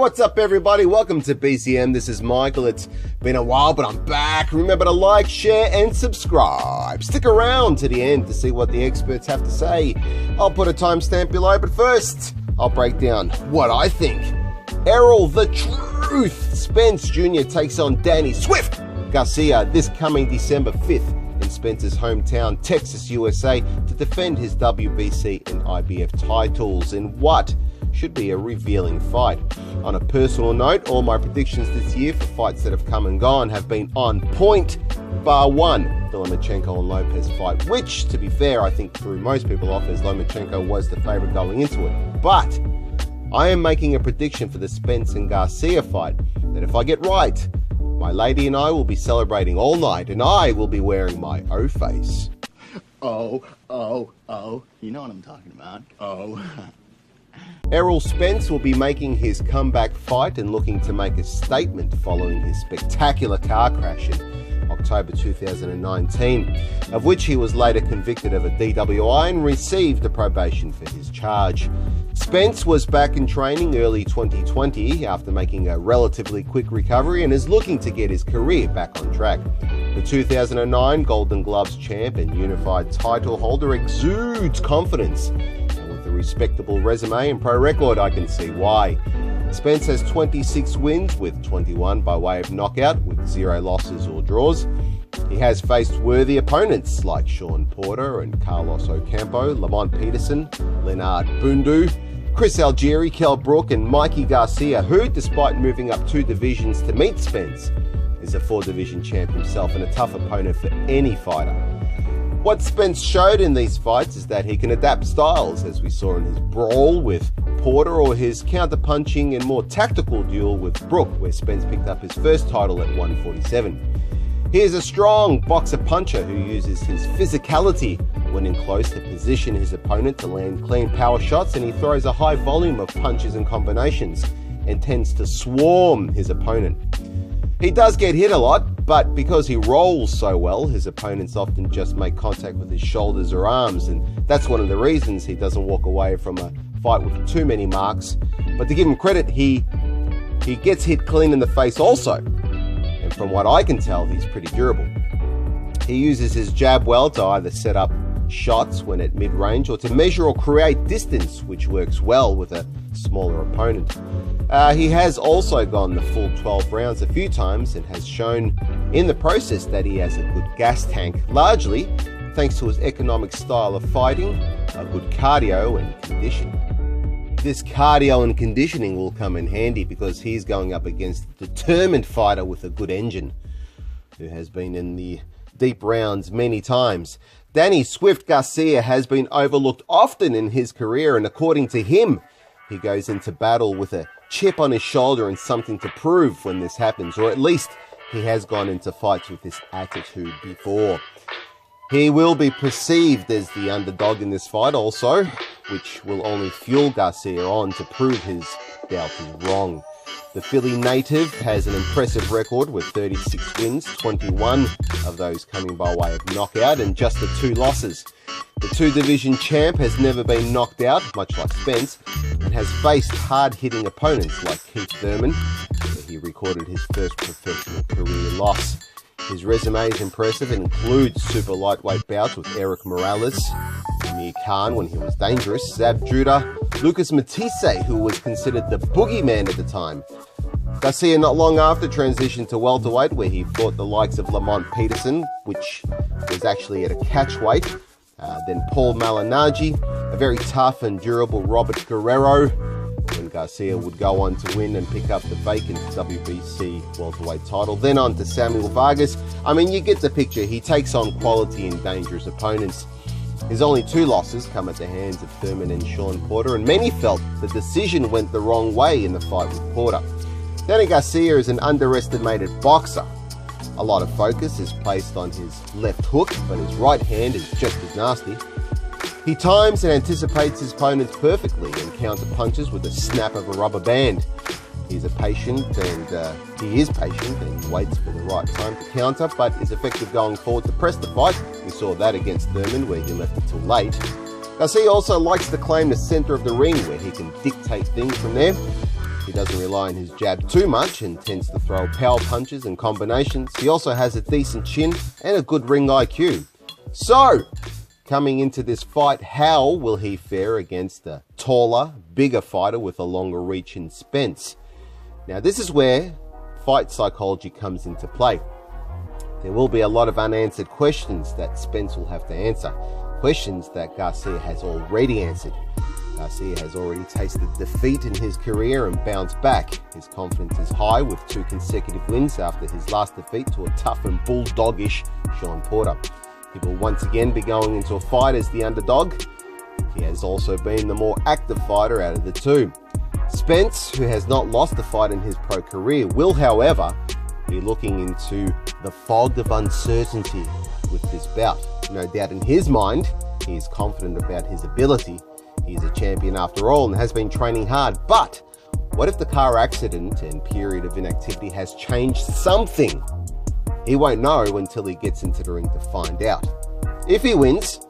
what's up everybody? Welcome to BCM. This is Michael. It's been a while, but I'm back. Remember to like, share, and subscribe. Stick around to the end to see what the experts have to say. I'll put a timestamp below, but first, I'll break down what I think. Errol the Truth Spence Jr. takes on Danny Swift Garcia this coming December 5th in Spence's hometown, Texas, USA, to defend his WBC and IBF titles in what should be a revealing fight. On a personal note, all my predictions this year for fights that have come and gone have been on point, bar one, the Lomachenko and Lopez fight, which, to be fair, I think threw most people off as Lomachenko was the favourite going into it. But I am making a prediction for the Spence and Garcia fight that if I get right, my lady and I will be celebrating all night and I will be wearing my O face. Oh, you know what I'm talking about. Oh. Errol Spence will be making his comeback fight and looking to make a statement following his spectacular car crash in October 2019, of which he was later convicted of a DWI and received a probation for his charge. Spence was back in training early 2020 after making a relatively quick recovery and is looking to get his career back on track. The 2009 Golden Gloves champ and unified title holder exudes confidence, and with a respectable resume and pro record, I can see why. Spence has 26 wins with 21 by way of knockout with 0 losses or draws. He has faced worthy opponents like Sean Porter and Carlos Ocampo, Lamont Peterson, Leonard Bundu, Chris Algieri, Kell Brook and Mikey Garcia, who, despite moving up 2 divisions to meet Spence, is a 4-division champ himself and a tough opponent for any fighter. What Spence showed in these fights is that he can adapt styles, as we saw in his brawl with Porter or his counter-punching and more tactical duel with Brook, where Spence picked up his first title at 147. He is a strong boxer-puncher who uses his physicality when in close to position his opponent to land clean power shots, and he throws a high volume of punches and combinations and tends to swarm his opponent. He does get hit a lot, but because he rolls so well, his opponents often just make contact with his shoulders or arms, and that's one of the reasons he doesn't walk away from a fight with too many marks. But to give him credit, he gets hit clean in the face also. And from what I can tell, he's pretty durable. He uses his jab well to either set up shots when at mid-range or to measure or create distance, which works well with a smaller opponent. He has also gone the full 12 rounds a few times and has shown in the process that he has a good gas tank, largely thanks to his economic style of fighting, a good cardio and conditioning. This cardio and conditioning will come in handy because he's going up against a determined fighter with a good engine, who has been in the deep rounds many times. Danny Swift Garcia has been overlooked often in his career, and according to him, he goes into battle with a chip on his shoulder and something to prove when this happens, or at least he has gone into fights with this attitude before. He will be perceived as the underdog in this fight also, which will only fuel Garcia on to prove his doubt is wrong. The Philly native has an impressive record with 36 wins, 21 of those coming by way of knockout and just the 2 losses. The 2-division champ has never been knocked out, much like Spence, and has faced hard-hitting opponents like Keith Thurman, where he recorded his first professional career loss. His resume is impressive and includes super lightweight bouts with Eric Morales, Amir Khan when he was dangerous, Zab Judah, Lucas Matisse, who was considered the boogeyman at the time. Garcia not long after transitioned to welterweight, where he fought the likes of Lamont Peterson, which was actually at a catchweight, then Paul Malignaggi, a very tough and durable Robert Guerrero, when Garcia would go on to win and pick up the vacant WBC welterweight title, then on to Samuel Vargas. I mean, you get the picture. He takes on quality and dangerous opponents. His only 2 losses come at the hands of Thurman and Sean Porter, and many felt the decision went the wrong way in the fight with Porter. Danny Garcia is an underestimated boxer. A lot of focus is placed on his left hook, but his right hand is just as nasty. He times and anticipates his opponents perfectly and counter punches with a snap of a rubber band. He's patient and he waits for the right time to counter, but is effective going forward to press the fight. We saw that against Thurman, where he left it till late. Garcia also likes to claim the center of the ring, where he can dictate things from there. He doesn't rely on his jab too much and tends to throw power punches and combinations. He also has a decent chin and a good ring IQ. So, coming into this fight, how will he fare against a taller, bigger fighter with a longer reach in Spence? Now, this is where fight psychology comes into play. There will be a lot of unanswered questions that Spence will have to answer. Questions that Garcia has already answered. Garcia has already tasted defeat in his career and bounced back. His confidence is high with 2 consecutive wins after his last defeat to a tough and bulldoggish Sean Porter. He will once again be going into a fight as the underdog. He has also been the more active fighter out of the two. Spence, who has not lost a fight in his pro career, will, however, be looking into the fog of uncertainty with this bout. No doubt in his mind, he is confident about his ability. He is a champion after all and has been training hard. But what if the car accident and period of inactivity has changed something? He won't know until he gets into the ring to find out. If he wins,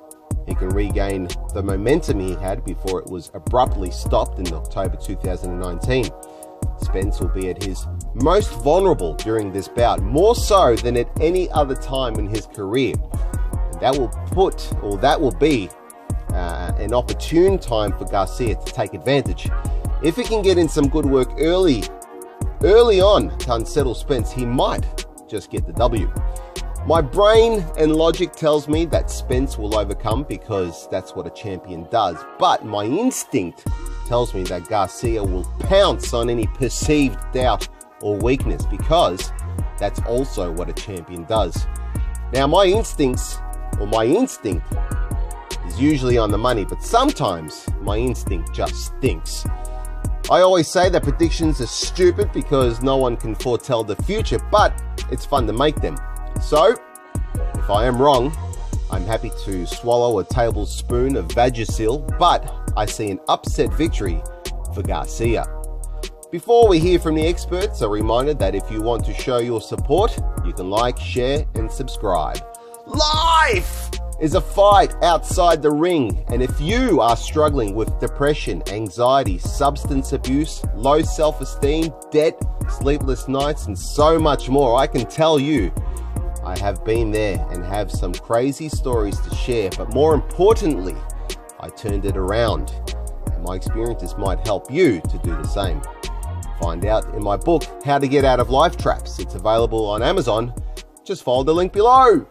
he can regain the momentum he had before it was abruptly stopped in October 2019. Spence will be at his most vulnerable during this bout, more so than at any other time in his career. And that will be an opportune time for Garcia to take advantage. If he can get in some good work early on to unsettle Spence, he might just get the W. My brain and logic tells me that Spence will overcome because that's what a champion does. But my instinct tells me that Garcia will pounce on any perceived doubt or weakness because that's also what a champion does. Now, my instinct is usually on the money, but sometimes my instinct just stinks. I always say that predictions are stupid because no one can foretell the future, but it's fun to make them. So, if I am wrong, I'm happy to swallow a tablespoon of Vagisil, but I see an upset victory for Garcia. Before we hear from the experts, a reminder that if you want to show your support, you can like, share, and subscribe. Life is a fight outside the ring, and if you are struggling with depression, anxiety, substance abuse, low self-esteem, debt, sleepless nights, and so much more, I can tell you I have been there and have some crazy stories to share, but more importantly, I turned it around, and my experiences might help you to do the same. Find out in my book, How to Get Out of Life Traps. It's available on Amazon. Just follow the link below.